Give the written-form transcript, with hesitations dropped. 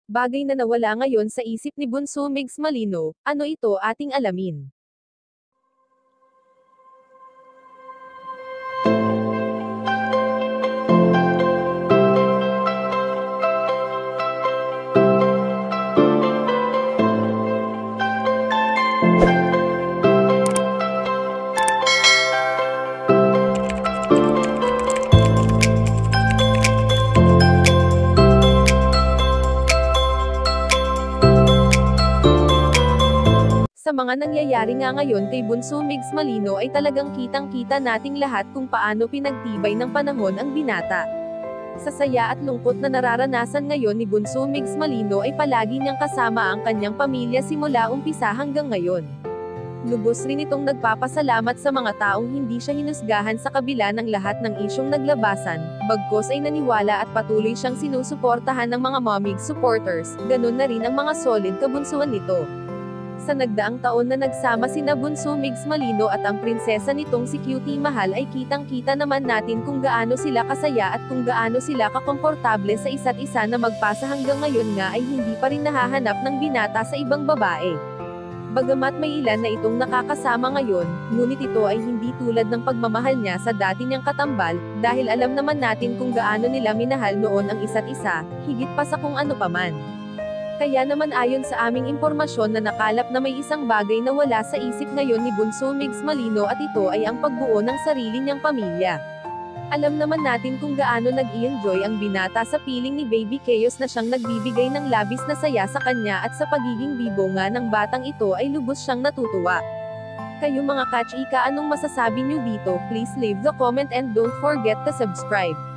Bagay na nawala ngayon sa isip ni Bunso Migs Malino, ano ito ating alamin. Sa mga nangyayari nga ngayon kay Bunso Migs Malino ay talagang kitang-kita nating lahat kung paano pinagtibay ng panahon ang binata. Sa saya at lungkot na nararanasan ngayon ni Bunso Migs Malino ay palagi niyang kasama ang kanyang pamilya simula umpisa hanggang ngayon. Lubos rin itong nagpapasalamat sa mga taong hindi siya hinusgahan sa kabila ng lahat ng isyong naglabasan, bagkos ay naniwala at patuloy siyang sinusuportahan ng mga Momig supporters, ganun na rin ang mga solid kabunsuan nito. Sa nagdaang taon na nagsama sina Bunso Migs Malino at ang prinsesa nitong si Cutie Mahal ay kitang-kita naman natin kung gaano sila kasaya at kung gaano sila kakomportable sa isa't isa na magpasa hanggang ngayon nga ay hindi pa rin nahahanap ng binata sa ibang babae. Bagamat may ilan na itong nakakasama ngayon, ngunit ito ay hindi tulad ng pagmamahal niya sa dati niyang katambal, dahil alam naman natin kung gaano nila minahal noon ang isa't isa, higit pa sa kung ano paman. Kaya naman ayon sa aming impormasyon na nakalap na may isang bagay na wala sa isip ngayon ni Bunso Migs Malino at ito ay ang pagbuo ng sarili niyang pamilya. Alam naman natin kung gaano nag-i-enjoy ang binata sa piling ni Baby Chaos na siyang nagbibigay ng labis na saya sa kanya at sa pagiging bibo nga ng batang ito ay lubos siyang natutuwa. Kayo mga ka-chika, anong masasabi niyo dito? Please leave the comment and don't forget to subscribe.